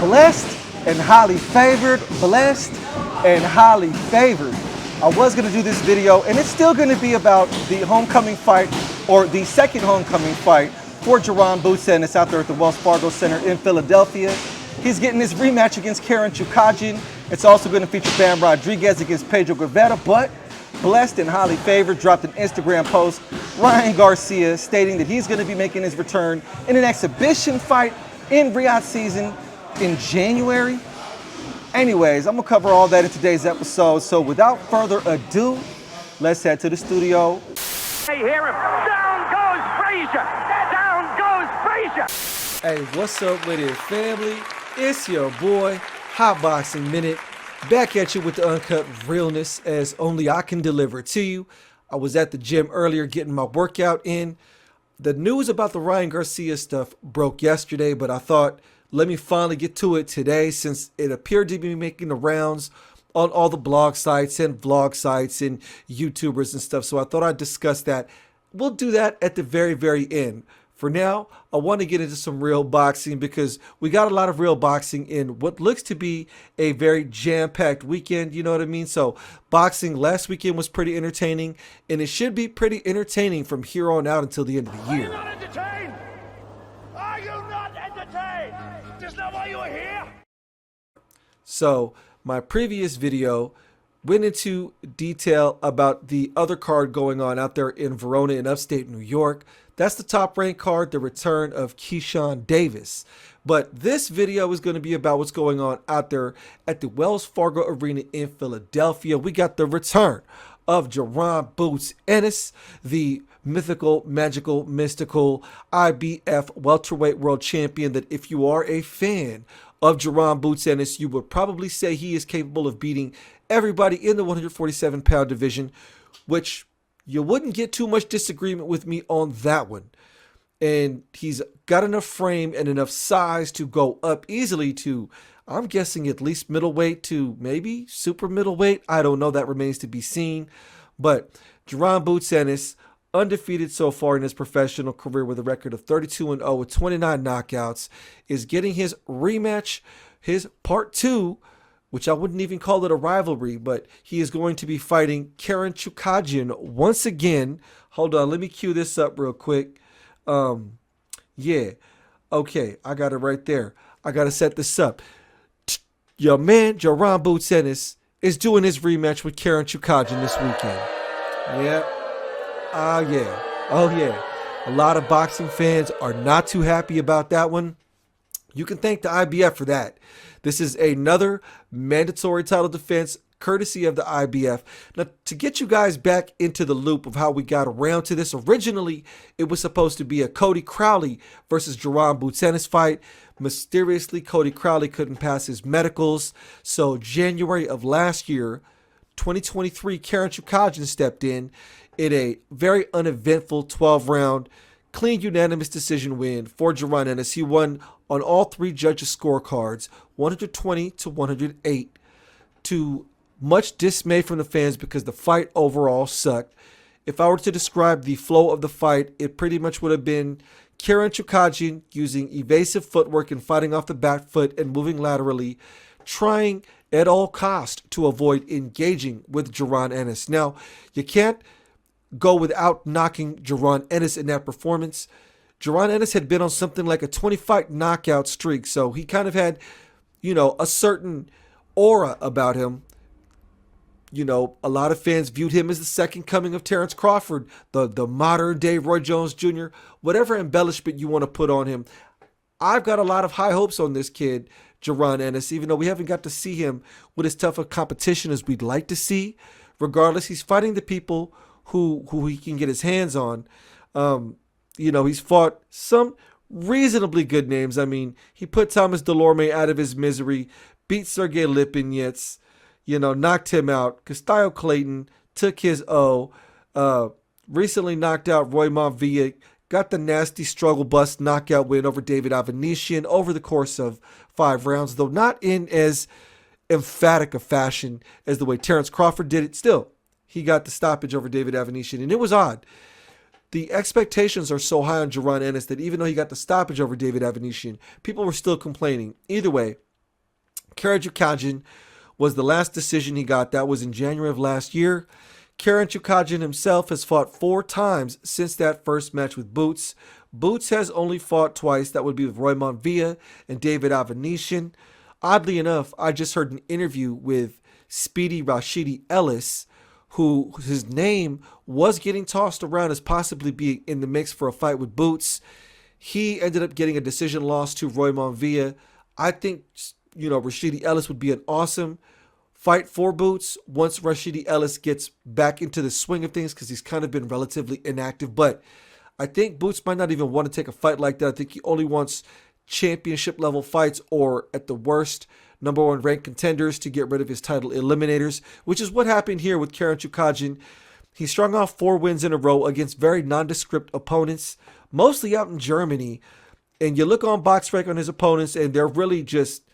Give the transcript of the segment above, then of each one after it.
blessed and highly favored, blessed and highly favored. I was going to do this video, and it's still going to be about the homecoming fight, or the second homecoming fight for Jaron Ennis out there at the Wells Fargo Center in Philadelphia. He's getting his rematch against Karen Chukhadzhian. It's also going to feature Bam Rodriguez against Pedro Guevera, but blessed and highly favored dropped an Instagram post, Ryan Garcia, stating that he's going to be making his return in an exhibition fight in Riyadh season in January. Anyways, I'm going to cover all that in today's episode. So without further ado, let's head to the studio. Hey, hear him. Down goes Frazier. Down goes Frazier. Hey, what's up with it, family? It's your boy, Hot Boxing Minute, back at you with the uncut realness as only I can deliver to you. I was at the gym earlier getting my workout in. The news about the Ryan Garcia stuff broke yesterday, but I thought, let me finally get to it today since it appeared to be making the rounds on all the blog sites and vlog sites and YouTubers and stuff. So I thought I'd discuss that. We'll do that at the very, very end. For now, I want to get into some real boxing because we got a lot of real boxing in what looks to be a very jam-packed weekend, you know what I mean? So boxing last weekend was pretty entertaining, and it should be pretty entertaining from here on out until the end of the year. Are you not entertained? Are you not entertained? Is that why you are here? So my previous video went into detail about the other card going on out there in Verona in upstate New York. That's the top-ranked card, the return of Keyshawn Davis. But this video is going to be about what's going on out there at the Wells Fargo Arena in Philadelphia. We got the return of Jaron Ennis, the mythical, magical, mystical IBF welterweight world champion that if you are a fan of Jaron Ennis, you would probably say he is capable of beating everybody in the 147-pound division, which you wouldn't get too much disagreement with me on that one. And he's got enough frame and enough size to go up easily to, I'm guessing, at least middleweight to maybe super middleweight. I don't know. That remains to be seen. But Jaron Ennis, undefeated so far in his professional career with a record of 32-0 with 29 knockouts, is getting his rematch, his part 2, which I wouldn't even call it a rivalry, but he is going to be fighting Karen Chukhadzhian once again. Hold on, let me cue this up real quick. Yeah, okay, I got it right there. I got to set this up. Your man, Jaron Ennis, is doing his rematch with Karen Chukhadzhian this weekend. Yeah. Oh yeah. A lot of boxing fans are not too happy about that one. You can thank the IBF for that. This is another mandatory title defense courtesy of the IBF. Now, to get you guys back into the loop of how we got around to this, originally it was supposed to be a Cody Crowley versus Jaron Ennis fight. Mysteriously, Cody Crowley couldn't pass his medicals. So January of last year, 2023, Karen Chukhadzhian stepped in a very uneventful 12-round clean unanimous decision win for Jaron Ennis. He won on all 3 judges' scorecards, 120-108, to much dismay from the fans because the fight overall sucked. If I were to describe the flow of the fight, it pretty much would have been Karen Chukhadzhian using evasive footwork and fighting off the back foot and moving laterally, trying at all cost to avoid engaging with Jaron Ennis. Now, you can't go without knocking Jaron Ennis in that performance. Jaron Ennis had been on something like a 20-fight knockout streak, so he kind of had, a certain aura about him. A lot of fans viewed him as the second coming of Terrence Crawford, the modern-day Roy Jones Jr., whatever embellishment you want to put on him. I've got a lot of high hopes on this kid, Jaron Ennis, even though we haven't got to see him with as tough a competition as we'd like to see. Regardless, he's fighting the people who he can get his hands on. He's fought some reasonably good names. I mean, he put Thomas Delorme out of his misery, beat Sergey Lipinets, knocked him out. Castillo Clayton took his O. Recently knocked out Roy Monvilla, got the nasty struggle bus knockout win over David Avanesyan over the course of 5 rounds, though not in as emphatic a fashion as the way Terrence Crawford did it. Still, he got the stoppage over David Avanesyan, and it was odd. The expectations are so high on Jaron Ennis that even though he got the stoppage over David Avanesyan, people were still complaining. Either way, Karen Chukhadzhian was the last decision he got. That was in January of last year. Karen Chukhadzhian himself has fought 4 times since that first match with Boots. Boots has only fought twice. That would be with Roy Monvilla and David Avanesyan. Oddly enough, I just heard an interview with Speedy Rashidi Ellis, who his name was getting tossed around as possibly being in the mix for a fight with Boots. He ended up getting a decision loss to Roy Monvilla. I think, Rashidi Ellis would be an awesome fight for Boots once Rashidi Ellis gets back into the swing of things, because he's kind of been relatively inactive. But I think Boots might not even want to take a fight like that. I think he only wants championship level fights, or at the worst, number 1 ranked contenders to get rid of his title eliminators, which is what happened here with Karen Chukhadzhian. He strung off 4 wins in a row against very nondescript opponents, mostly out in Germany. And you look on BoxRec on his opponents, and they're really just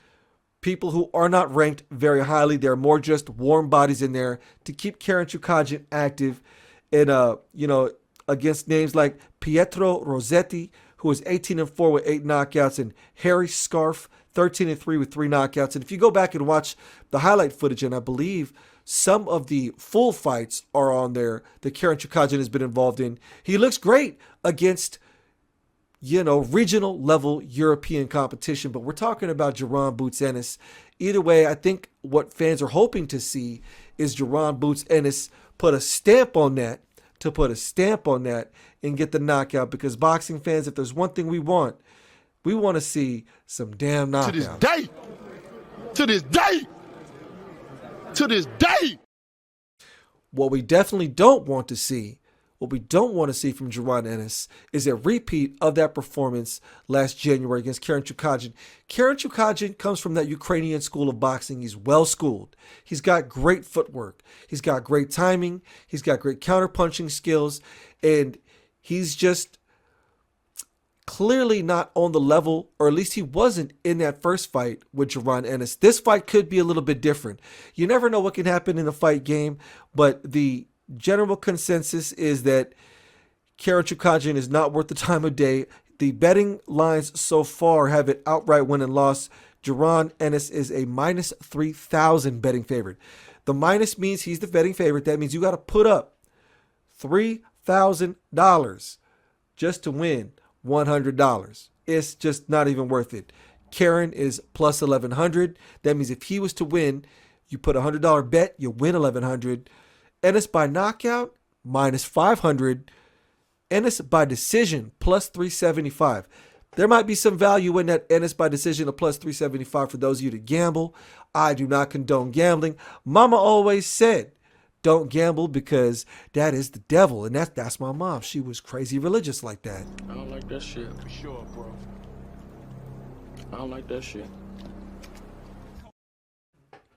people who are not ranked very highly. They're more just warm bodies in there to keep Karen Chukhadzhian active. And, against names like Pietro Rossetti, who is 18-4 with 8 knockouts, and Harry Scarf, 13-3 with 3 knockouts. And if you go back and watch the highlight footage, and I believe some of the full fights are on there that Karen Chukhadzhian has been involved in, he looks great against, regional level European competition. But we're talking about Jaron Boots Ennis. Either way, I think what fans are hoping to see is Jaron Boots Ennis put a stamp on that, and get the knockout. Because boxing fans, if there's one thing we want to see some damn knockout. To this day. What we definitely don't want to see from Jaron Ennis is a repeat of that performance last January against Karen Chukhadzhian. Karen Chukhadzhian comes from that Ukrainian school of boxing. He's well schooled. He's got great footwork. He's got great timing. He's got great counterpunching skills. And he's just clearly not on the level, or at least he wasn't in that first fight with Jaron Ennis. This fight could be a little bit different. You never know what can happen in the fight game, but the general consensus is that Karen Chukhadzhian is not worth the time of day. The betting lines so far have it outright win and loss. Jaron Ennis is a minus 3,000 betting favorite. The minus means he's the betting favorite. That means you got to put up $3,000 just to win $100. It's just not even worth it. Karen is plus 1,100. That means if he was to win, you put a $100 bet, you win 1,100. Ennis by knockout, minus 500. Ennis by decision, plus 375. There might be some value in that Ennis by decision of plus 375 for those of you that gamble. I do not condone gambling. Mama always said, don't gamble because that is the devil. And that's my mom. She was crazy religious like that. I don't like that shit. For sure, bro. I don't like that shit.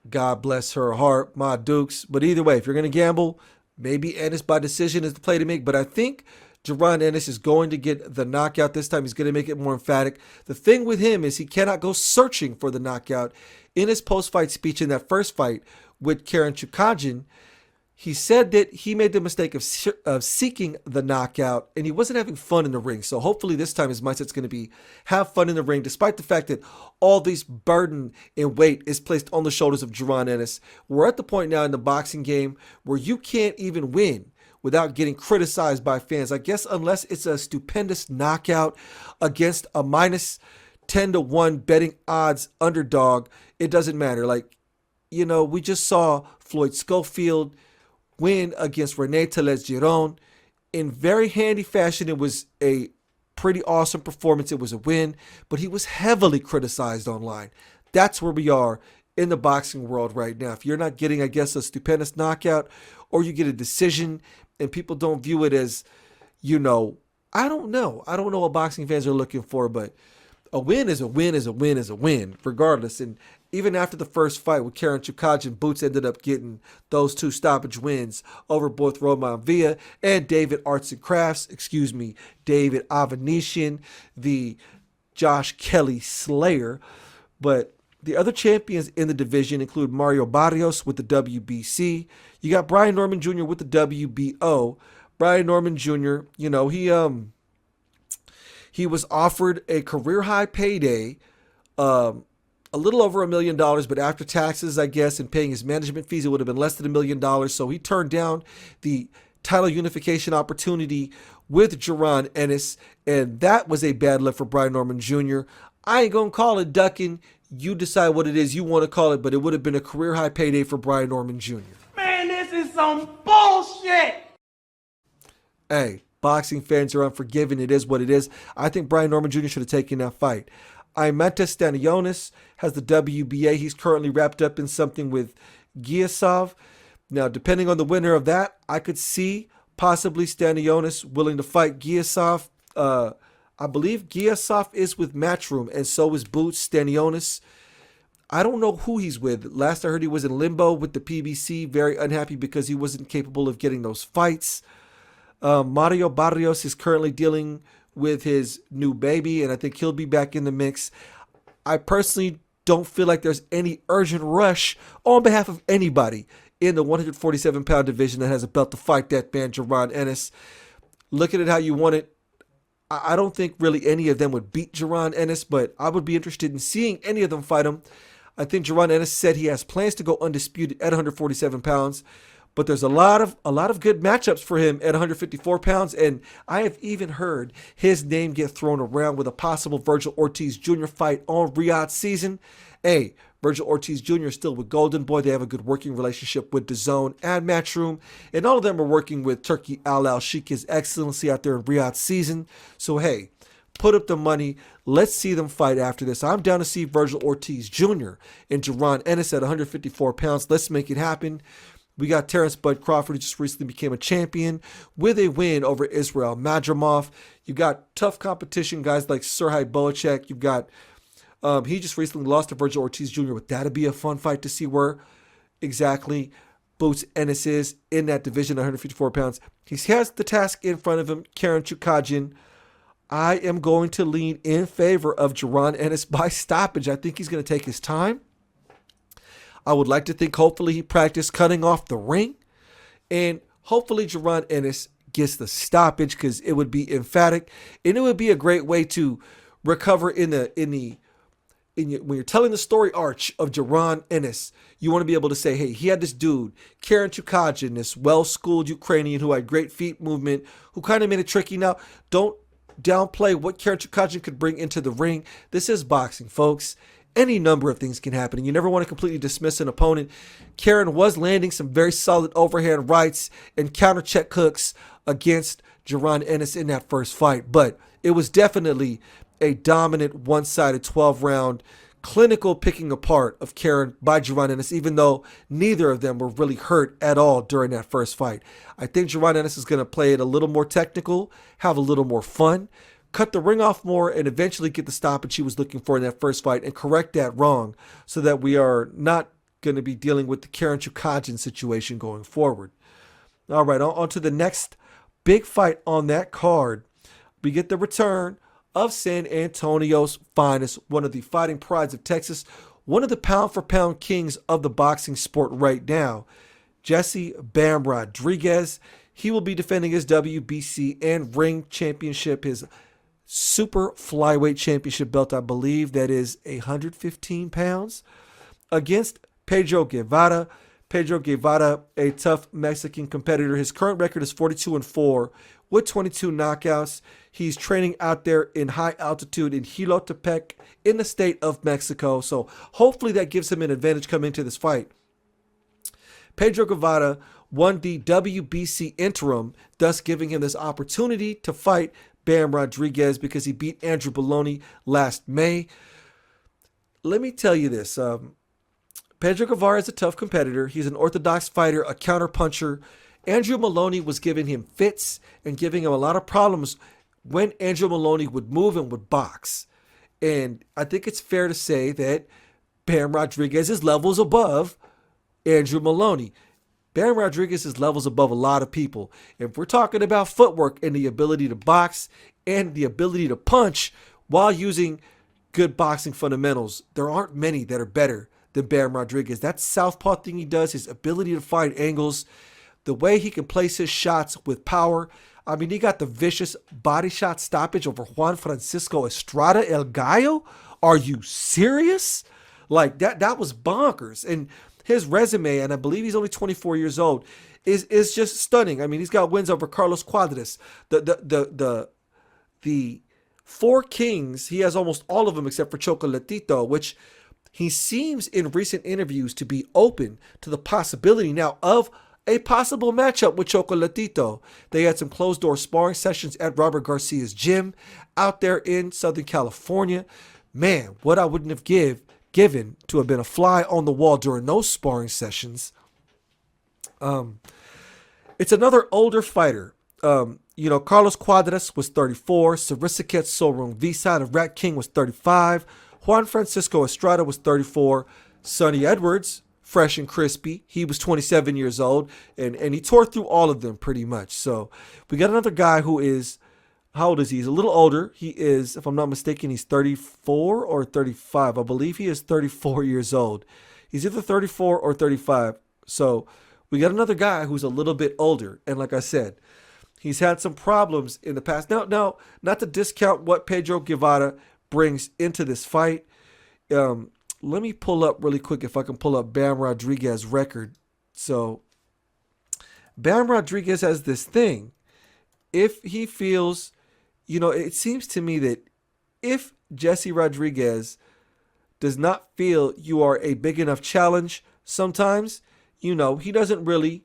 God bless her heart, my Dukes. But either way, if you're going to gamble, maybe Ennis by decision is the play to make. But I think Jaron Ennis is going to get the knockout this time. He's going to make it more emphatic. The thing with him is he cannot go searching for the knockout. In his post-fight speech in that first fight with Karen Chukhadzhian, he said that he made the mistake of seeking the knockout, and he wasn't having fun in the ring. So hopefully this time his mindset's going to be have fun in the ring, despite the fact that all this burden and weight is placed on the shoulders of Jaron Ennis. We're at the point now in the boxing game where you can't even win without getting criticized by fans. I guess unless it's a stupendous knockout against a minus 10-1 betting odds underdog, it doesn't matter. We just saw Floyd Schofield win against Rene Tellez Giron in very handy fashion. It was a pretty awesome performance. It was a win, but he was heavily criticized online. That's where we are in the boxing world right now. If you're not getting, I guess, a stupendous knockout, or you get a decision and people don't view it as, I don't know what boxing fans are looking for, but a win is a win is a win is a win, regardless. And even after the first fight with Karen Chukhadzhian, Boots ended up getting those 2 stoppage wins over both Roman Villa and David Avanesyan, the Josh Kelly Slayer. But the other champions in the division include Mario Barrios with the WBC. You got Brian Norman Jr. with the WBO. Brian Norman Jr., he was offered a career-high payday a little over $1 million, but after taxes, I guess, and paying his management fees, it would have been less than $1 million. So he turned down the title unification opportunity with Jaron Ennis, and that was a bad look for Brian Norman Jr. I ain't gonna call it ducking. You decide what it is you want to call it, but it would have been a career high payday for Brian Norman Jr. Man, this is some bullshit. Hey, boxing fans are unforgiving. It is what it is. I think Brian Norman Jr. should have taken that fight. Imanta Stanionis has the WBA. He's currently wrapped up in something with Giasov. Now, depending on the winner of that, I could see possibly Stanionis willing to fight Giasov. I believe Giasov is with Matchroom, and so is Boots. Stanionis, I don't know who he's with. Last I heard, he was in limbo with the PBC, very unhappy because he wasn't capable of getting those fights. Mario Barrios is currently dealing with his new baby, and I think he'll be back in the mix. I personally don't feel like there's any urgent rush on behalf of anybody in the 147-pound division that has a belt to fight that man, Jaron Ennis. Look at it how you want it. I don't think really any of them would beat Jaron Ennis, but I would be interested in seeing any of them fight him. I think Jaron Ennis said he has plans to go undisputed at 147 pounds. But there's a lot of good matchups for him at 154 pounds, and I have even heard his name get thrown around with a possible Virgil Ortiz Jr. fight on Riyadh season. Hey, Virgil Ortiz Jr. is still with Golden Boy. They have a good working relationship with DAZN and Matchroom, and all of them are working with Turki Al Sheikh, His Excellency, out there in Riyadh season. So hey, put up the money. Let's see them fight after this. I'm down to see Virgil Ortiz Jr. and Jaron Ennis at 154 pounds. Let's make it happen. We got Terrence Bud Crawford, who just recently became a champion with a win over Israel Madrimov. You got tough competition, guys like Serhij Boacek. You've got, he just recently lost to Virgil Ortiz Jr., but that'll be a fun fight to see where exactly Boots Ennis is in that division, 154 pounds. He has the task in front of him, Karen Chukhadzhian. I am going to lean in favor of Jaron Ennis by stoppage. I think he's going to take his time. I would like to think hopefully he practiced cutting off the ring, and hopefully Jaron Ennis gets the stoppage because it would be emphatic, and it would be a great way to recover when you're telling the story arch of Jaron Ennis. You want to be able to say, hey, he had this dude, Karen Chukhadzhian, this well-schooled Ukrainian who had great feet movement, who kind of made it tricky. Now, don't downplay what Karen Chukhadzhian could bring into the ring. This is boxing, folks. Any number of things can happen, and you never want to completely dismiss an opponent. Karen was landing some very solid overhand rights and counter check hooks against Jaron Ennis in that first fight, but it was definitely a dominant one-sided 12-round clinical picking apart of Karen by Jaron Ennis, even though neither of them were really hurt at all during that first fight. I think Jaron Ennis is going to play it a little more technical, have a little more fun, cut the ring off more, and eventually get the stoppage he was looking for in that first fight and correct that wrong so that we are not going to be dealing with the Karen Chukhadzhian situation going forward. All right, on to the next big fight on that card. We get the return of San Antonio's finest, one of the fighting prides of Texas, one of the pound-for-pound kings of the boxing sport right now, Jesse Bam Rodriguez. He will be defending his WBC and ring championship, his Super FLy Weight championship belt, I believe that is 115 pounds, against Pedro Guevara. Pedro Guevara, a tough Mexican competitor. His current record is 42-4 with 22 knockouts. He's training out there in high altitude in Jilotepec in the state of Mexico. So hopefully that gives him an advantage coming into this fight. Pedro Guevara won the WBC interim, thus giving him this opportunity to fight Bam Rodriguez because he beat Andrew Bologna last May. Let me tell you this. Pedro Guevara is a tough competitor. He's an orthodox fighter, a counterpuncher. Andrew Maloney was giving him fits and giving him a lot of problems when Andrew Maloney would move and would box. And I think it's fair to say that Bam Rodriguez is levels above Andrew Maloney. Bam Rodriguez is levels above a lot of people. If we're talking about footwork and the ability to box and the ability to punch while using good boxing fundamentals, there aren't many that are better than Bam Rodriguez. That southpaw thing he does, his ability to find angles, the way he can place his shots with power. I mean, he got the vicious body shot stoppage over Juan Francisco Estrada El Gallo. Are you serious? Like that was bonkers. And his resume, and I believe he's only 24 years old, is just stunning. I mean, he's got wins over Carlos Cuadras. The four kings, he has almost all of them except for Chocolatito, which he seems in recent interviews to be open to the possibility now of a possible matchup with Chocolatito. They had some closed-door sparring sessions at Robert Garcia's gym out there in Southern California. Man, what I wouldn't have given to have been a fly on the wall during those sparring sessions. It's another older fighter. Carlos Cuadras was 34. Sarisaket Sorun Visa, the Rat King, was 35. Juan Francisco Estrada was 34. Sonny Edwards, fresh and crispy, he was 27 years old, and he tore through all of them pretty much. So we got another guy who is, how old is he? He's a little older. He is, if I'm not mistaken, he's 34 or 35. I believe he is 34 years old. He's either 34 or 35. So we got another guy who's a little bit older. And like I said, he's had some problems in the past. Now, not to discount what Pedro Guevara brings into this fight. Let me pull up really quick if I can pull up Bam Rodriguez's record. So Bam Rodriguez has this thing. If he feels, it seems to me that if Jesse Rodriguez does not feel you are a big enough challenge, sometimes, he doesn't really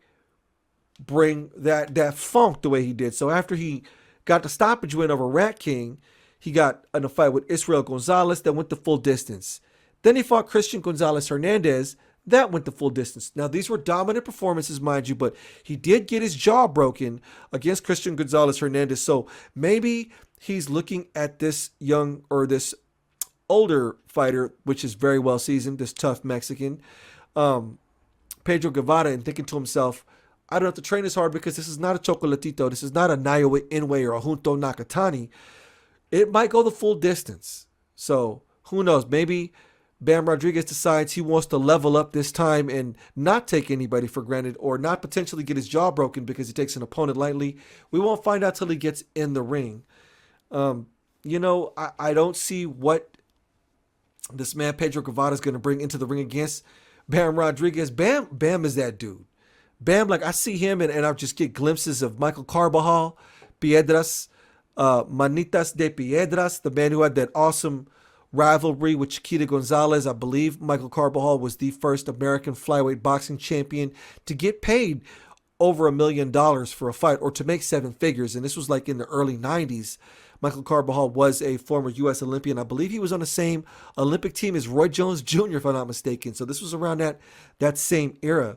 bring that funk the way he did. So after he got the stoppage win over Rat King, he got in a fight with Israel Gonzalez that went the full distance. Then he fought Christian Gonzalez Hernandez. That went the full distance. Now, these were dominant performances, mind you, but he did get his jaw broken against Christian Gonzalez Hernandez. So maybe he's looking at this this older fighter, which is very well seasoned, this tough Mexican, Pedro Guevara, and thinking to himself, I don't have to train as hard because this is not a Chocolatito. This is not a Naoya Inoue or a Junto Nakatani. It might go the full distance. So who knows? Maybe Bam Rodriguez decides he wants to level up this time and not take anybody for granted or not potentially get his jaw broken because he takes an opponent lightly. We won't find out till he gets in the ring. I don't see what this man Pedro Guevara is going to bring into the ring against Bam Rodriguez. Bam is that dude. Bam, like I see him and I just get glimpses of Michael Carbajal, Piedras, Manitas de Piedras, the man who had that awesome rivalry with Chiquita Gonzalez. I believe Michael Carbajal was the first American flyweight boxing champion to get paid over $1 million for a fight or to make seven figures. And this was like in the early 90s. Michael Carbajal was a former U.S. Olympian. I believe he was on the same Olympic team as Roy Jones Jr., if I'm not mistaken. So this was around that same era.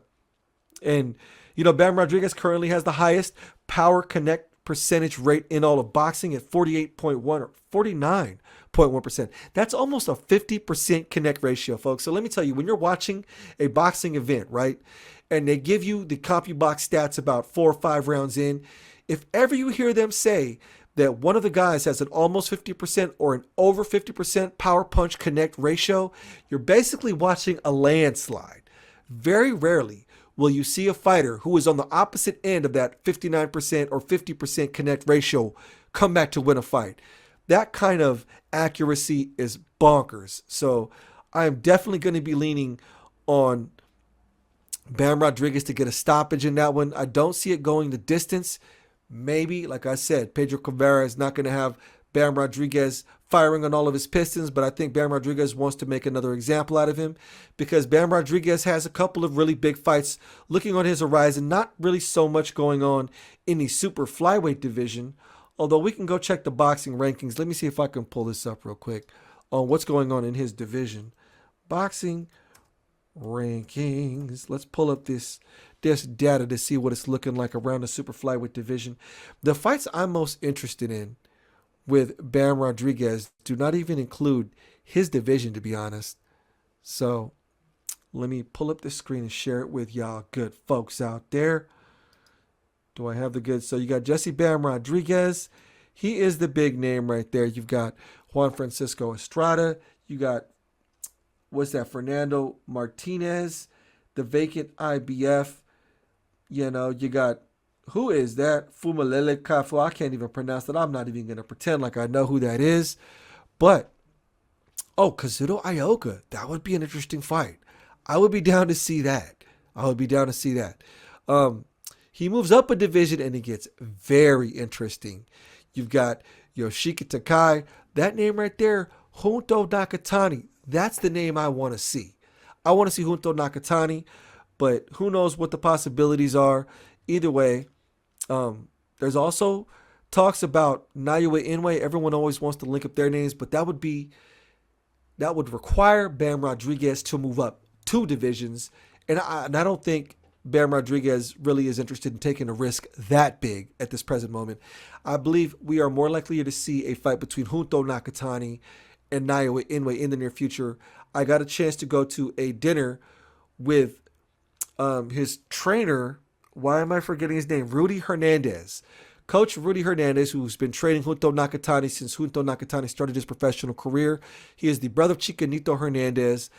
And, Bam Rodriguez currently has the highest power connect percentage rate in all of boxing at 48.1 or 49.1%. That's almost a 50% connect ratio, folks. So let me tell you, when you're watching a boxing event, right, and they give you the CompuBox stats about 4 or 5 rounds in, if ever you hear them say that one of the guys has an almost 50% or an over 50% power punch connect ratio, you're basically watching a landslide. Very rarely will you see a fighter who is on the opposite end of that 59% or 50% connect ratio come back to win a fight. That kind of accuracy is bonkers. So I am definitely going to be leaning on Bam Rodriguez to get a stoppage in that one. I don't see it going the distance. Maybe, like I said, Pedro Guevara is not going to have Bam Rodriguez firing on all of his pistons, but I think Bam Rodriguez wants to make another example out of him because Bam Rodriguez has a couple of really big fights looking on his horizon. Not really so much going on in the Super Flyweight division, although we can go check the boxing rankings. Let me see if I can pull this up real quick on what's going on in his division. Boxing rankings. Let's pull up this data to see what it's looking like around the Super Flyweight division. The fights I'm most interested in with Bam Rodriguez do not even include his division, to be honest. So let me pull up the screen and share it with y'all good folks out there. Do I have the good? So you got Jesse Bam Rodriguez. He is the big name right there. You've got Juan Francisco Estrada. You got, Fernando Martinez, the vacant IBF. You got, who is that? Fumalele Kafu. I can't even pronounce that. I'm not even going to pretend like I know who that is. But Oh, Kazuto Ioka. That would be an interesting fight. I would be down to see that. He moves up a division and it gets very interesting. You've got Yoshiki Takai. That name right there, Junto Nakatani. That's the name I want to see. I want to see Junto Nakatani, but who knows what the possibilities are. Either way, there's also talks about Naoya Inoue. Everyone always wants to link up their names, but that would require Bam Rodriguez to move up 2 divisions, and I don't think Bam Rodriguez really is interested in taking a risk that big at this present moment. I believe we are more likely to see a fight between Junto Nakatani and Naoya Inoue in the near future. I got a chance to go to a dinner with his trainer. Why am I forgetting his name? Rudy Hernandez. Coach Rudy Hernandez, who's been training Junto Nakatani since Junto Nakatani started his professional career. He is the brother of Chicanito Hernandez.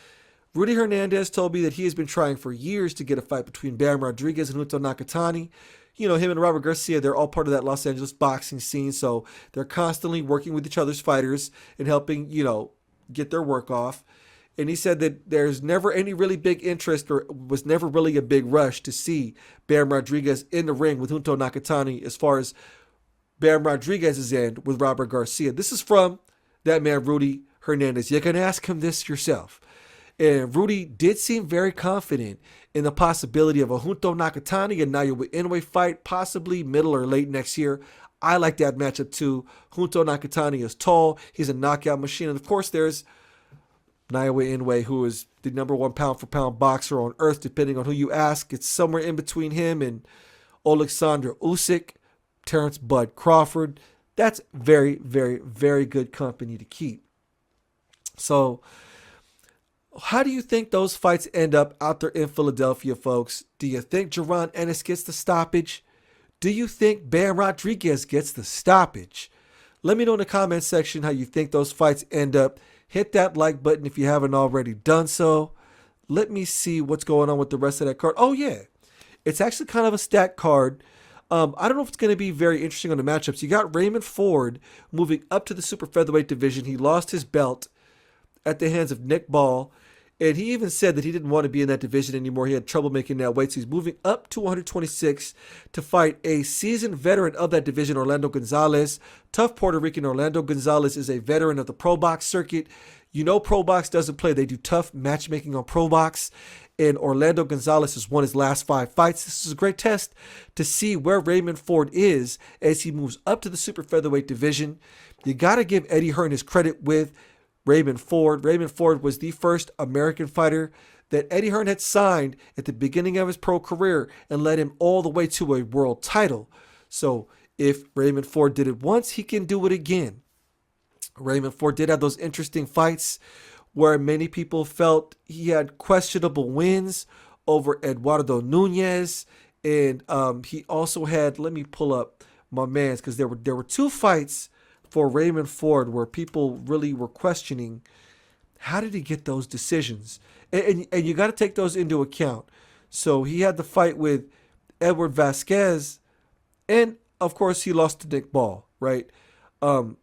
Rudy Hernandez told me that he has been trying for years to get a fight between Bam Rodriguez and Junto Nakatani. Him and Robert Garcia, they're all part of that Los Angeles boxing scene, so they're constantly working with each other's fighters and helping, get their work off. And he said that there's never any really big interest or was never really a big rush to see Bam Rodriguez in the ring with Junto Nakatani as far as Bam Rodriguez's end with Robert Garcia. This is from that man, Rudy Hernandez. You can ask him this yourself. And Rudy did seem very confident in the possibility of a Junto Nakatani and Naoya Inoue fight, possibly middle or late next year. I like that matchup too. Junto Nakatani is tall. He's a knockout machine. And of course, there's Naoya Inoue, who is the number 1 pound-for-pound boxer on earth, depending on who you ask. It's somewhere in between him and Oleksandr Usyk, Terrence Bud Crawford. That's very, very, very good company to keep. So, how do you think those fights end up out there in Philadelphia, folks? Do you think Jaron Ennis gets the stoppage? Do you think Bam Rodriguez gets the stoppage? Let me know in the comment section how you think those fights end up. Hit that like button if you haven't already done so. Let me see what's going on with the rest of that card. Oh, yeah. It's actually kind of a stacked card. I don't know if it's going to be very interesting on the matchups. You got Raymond Ford moving up to the super featherweight division. He lost his belt at the hands of Nick Ball. And he even said that he didn't want to be in that division anymore. He had trouble making that weight. So he's moving up to 126 to fight a seasoned veteran of that division, Orlando Gonzalez. Tough Puerto Rican Orlando Gonzalez is a veteran of the Pro Box circuit. Pro Box doesn't play. They do tough matchmaking on Pro Box. And Orlando Gonzalez has won his last 5 fights. This is a great test to see where Raymond Ford is as he moves up to the super featherweight division. You got to give Eddie Hearn his credit with Raymond Ford. Raymond Ford was the first American fighter that Eddie Hearn had signed at the beginning of his pro career and led him all the way to a world title. So if Raymond Ford did it once, he can do it again. Raymond Ford did have those interesting fights where many people felt he had questionable wins over Eduardo Nunez. And he also had, let me pull up my man's, because there were 2 fights for Raymond Ford where people really were questioning, how did he get those decisions? And you got to take those into account. So he had the fight with Edward Vasquez, and of course he lost to Nick Ball, right? Odebek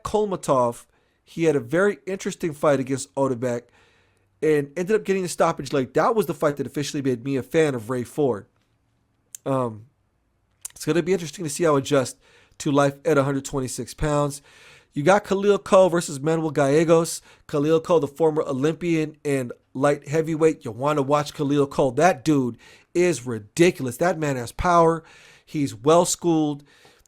Kolmatov, he had a very interesting fight against Odebek and ended up getting the stoppage late. That was the fight that officially made me a fan of Ray Ford. It's going to be interesting to see how it adjusts to life at 126 pounds. You got Khalil Cole versus Manuel Gallegos. Khalil Cole, the former Olympian and light heavyweight. You want to watch Khalil Cole. That dude is ridiculous. That man has power. He's well schooled.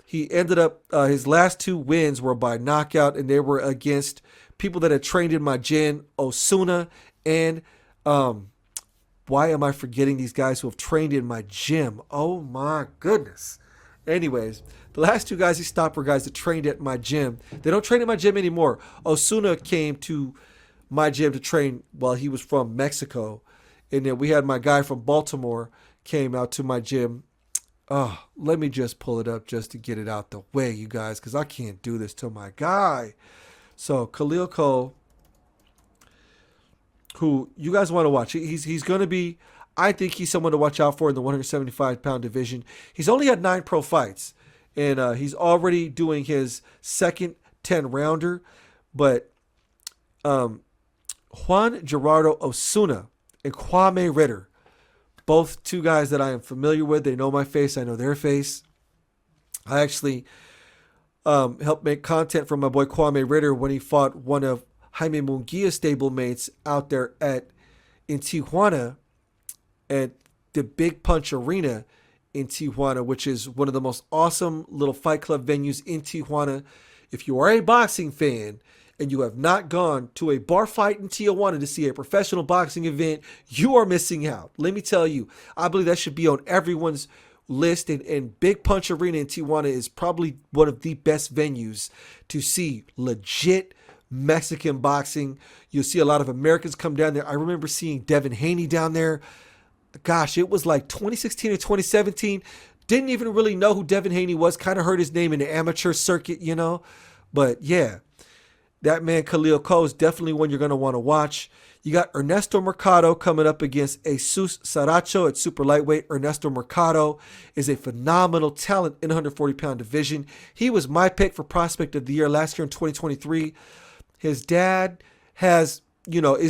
He ended up, his last 2 wins were by knockout, and they were against people that had trained in my gym, Osuna, and why am I forgetting these guys who have trained in my gym? Oh my goodness. Anyways, the last 2 guys he stopped were guys that trained at my gym. They don't train at my gym anymore. Osuna came to my gym to train while he was from Mexico. And then we had my guy from Baltimore came out to my gym. Oh, let me just pull it up just to get it out the way, you guys, because I can't do this to my guy. So Khalil Cole, who you guys want to watch. He's going to be, I think he's someone to watch out for in the 175-pound division. He's only had 9 pro fights, and he's already doing his second 10-rounder. But Juan Gerardo Osuna and Kwame Ritter. Both two guys that I am familiar with. They know my face. I know their face. I actually helped make content for my boy Kwame Ritter when he fought one of Jaime Munguia's stablemates out there in Tijuana at the Big Punch Arena in Tijuana, which is one of the most awesome little fight club venues in Tijuana. If you are a boxing fan and you have not gone to a bar fight in Tijuana to see a professional boxing event, you are missing out. Let me tell you, I believe that should be on everyone's list. And Big Punch Arena in Tijuana is probably one of the best venues to see legit Mexican boxing. You'll see a lot of Americans come down there. I remember seeing Devin Haney down there. Gosh, it was like 2016 or 2017. Didn't even really know who Devin Haney was. Kind of heard his name in the amateur circuit, you know. But yeah, that man Khalil Ko is definitely one you're going to want to watch. You got Ernesto Mercado coming up against Jesus Saracho at super lightweight. Ernesto Mercado is a phenomenal talent in the 140-pound division. He was my pick for prospect of the year last year in 2023. His dad is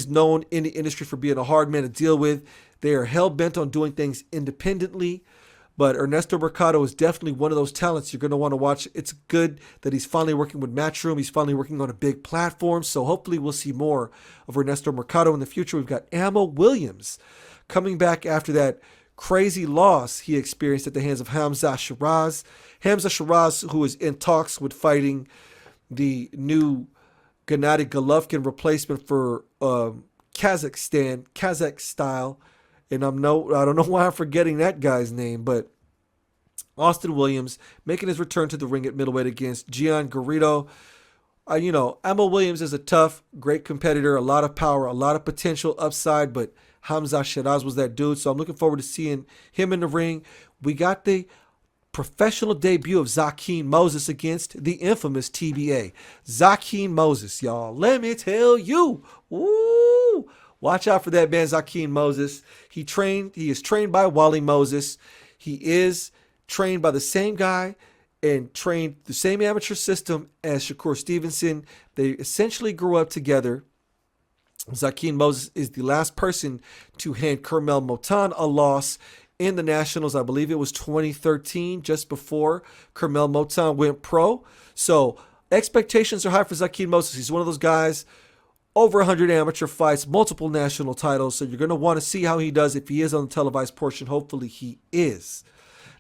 known in the industry for being a hard man to deal with. They are hell-bent on doing things independently. But Ernesto Mercado is definitely one of those talents you're going to want to watch. It's good that he's finally working with Matchroom. He's finally working on a big platform. So hopefully we'll see more of Ernesto Mercado in the future. We've got Ammo Williams coming back after that crazy loss he experienced at the hands of Hamza Shiraz. Hamza Shiraz, who is in talks with fighting the new Gennady Golovkin replacement for Kazakhstan, Kazakh style. And I don't know why I'm forgetting that guy's name, but Austin Williams making his return to the ring at middleweight against Gian Garrido. Ammo Williams is a tough, great competitor, a lot of power, a lot of potential upside, but Hamza Shiraz was that dude, so I'm looking forward to seeing him in the ring. We got the professional debut of Zakeem Moses against the infamous TBA. Zakeem Moses, y'all. Let me tell you. Ooh. Watch out for that man, Zakeem Moses. He is trained by Wally Moses. He is trained by the same guy and trained the same amateur system as Shakur Stevenson. They essentially grew up together. Zakeem Moses is the last person to hand Kermel Motan a loss in the Nationals. I believe it was 2013, just before Kermel Motan went pro. So expectations are high for Zakeem Moses. He's one of those guys, over 100 amateur fights, multiple national titles. So you're going to want to see how he does if he is on the televised portion. Hopefully he is.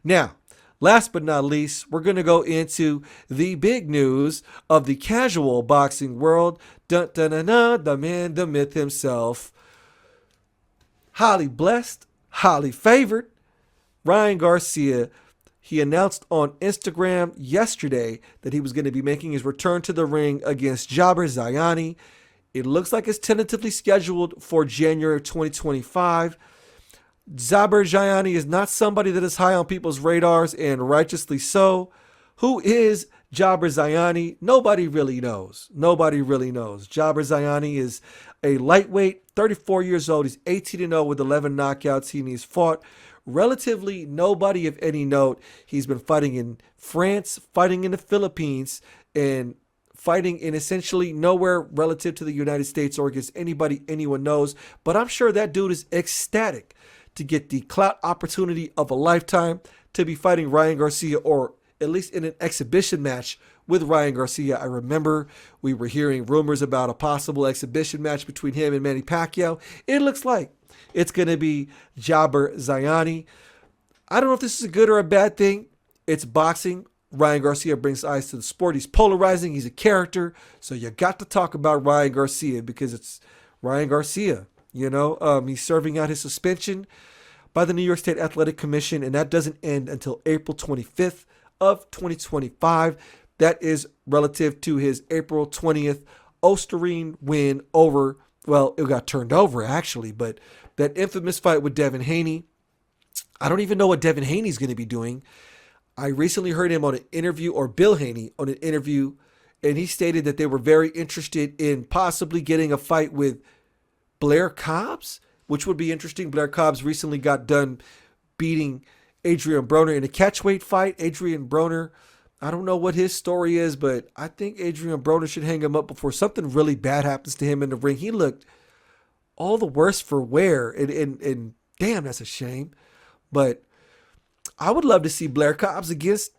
Now, last but not least, we're going to go into the big news of the casual boxing world. Dun, dun, dun, dun, the man, the myth himself. Highly blessed, highly favored, Ryan Garcia. He announced on Instagram yesterday that he was going to be making his return to the ring against Jaber Zayani. It looks like it's tentatively scheduled for January of 2025. Jaber Zayani is not somebody that is high on people's radars, and righteously so. Who is Jaber Zayani? Nobody really knows. Nobody really knows. Jaber Zayani is a lightweight, 34 years old. He's 18-0 with 11 knockouts. He's fought relatively nobody of any note. He's been fighting in France, fighting in the Philippines, and fighting in essentially nowhere relative to the United States or against anybody anyone knows. But I'm sure that dude is ecstatic to get the clout opportunity of a lifetime to be fighting Ryan Garcia, or at least in an exhibition match with Ryan Garcia. I remember we were hearing rumors about a possible exhibition match between him and Manny Pacquiao. It looks like it's going to be Jaber Zayani. I don't know if this is a good or a bad thing. It's boxing. Ryan Garcia brings eyes to the sport. He's polarizing. He's a character. So you got to talk about Ryan Garcia because it's Ryan Garcia. He's serving out his suspension by the New York State Athletic Commission, and that doesn't end until April 25th of 2025. That is relative to his April 20th Osterine win over, well, it got turned over actually, but that infamous fight with Devin Haney. I don't even know what Devin Haney's going to be doing. I recently heard him on an interview, or Bill Haney on an interview, and he stated that they were very interested in possibly getting a fight with Blair Cobbs, which would be interesting. Blair Cobbs recently got done beating Adrian Broner in a catchweight fight. Adrian Broner I don't know what his story is, but I think Adrian Broner should hang him up before something really bad happens to him in the ring. He looked all the worse for wear, and damn, that's a shame. But I would love to see Blair Cobbs against,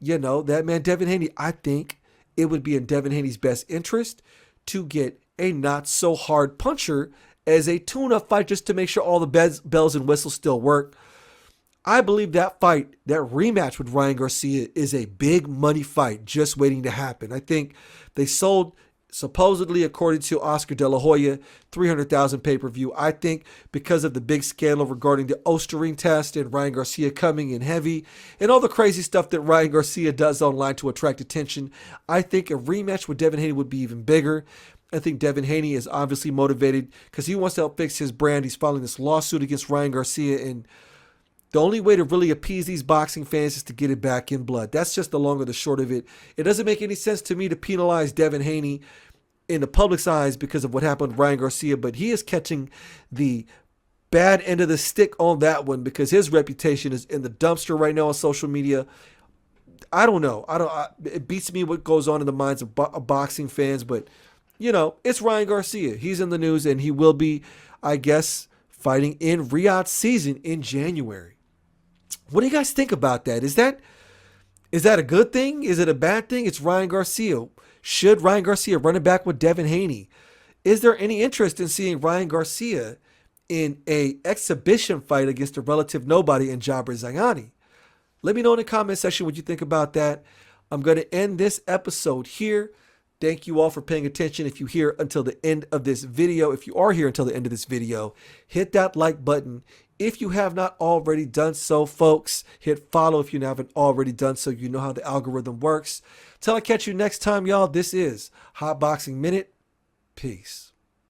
that man Devin Haney. I think it would be in Devin Haney's best interest to get a not so hard puncher as a tune-up fight just to make sure all the bells and whistles still work. I believe that fight, that rematch with Ryan Garcia, is a big money fight just waiting to happen. I think they sold, supposedly, according to Oscar De La Hoya, 300,000 pay-per-view. I think because of the big scandal regarding the Osterring test and Ryan Garcia coming in heavy and all the crazy stuff that Ryan Garcia does online to attract attention, I think a rematch with Devin Haney would be even bigger. I think Devin Haney is obviously motivated because he wants to help fix his brand. He's filing this lawsuit against Ryan Garcia, and the only way to really appease these boxing fans is to get it back in blood. That's just the long or the short of it. It doesn't make any sense to me to penalize Devin Haney in the public's eyes because of what happened with Ryan Garcia, but he is catching the bad end of the stick on that one because his reputation is in the dumpster right now on social media. I don't know. It beats me what goes on in the minds of boxing fans, but, it's Ryan Garcia. He's in the news, and he will be, I guess, fighting in Riyadh season in January. What do you guys think about that? Is that a good thing? Is it a bad thing? It's Ryan Garcia. Should Ryan Garcia run it back with Devin Haney? Is there any interest in seeing Ryan Garcia in a exhibition fight against a relative nobody in Jabir Zayani? Let me know in the comment section what you think about that. I'm going to end this episode here. Thank you all for paying attention. If you are here until the end of this video, hit that like button. If you have not already done so, folks, hit follow if you haven't already done so. You know how the algorithm works. Till I catch you next time, y'all, this is Hot Boxing Minute. Peace.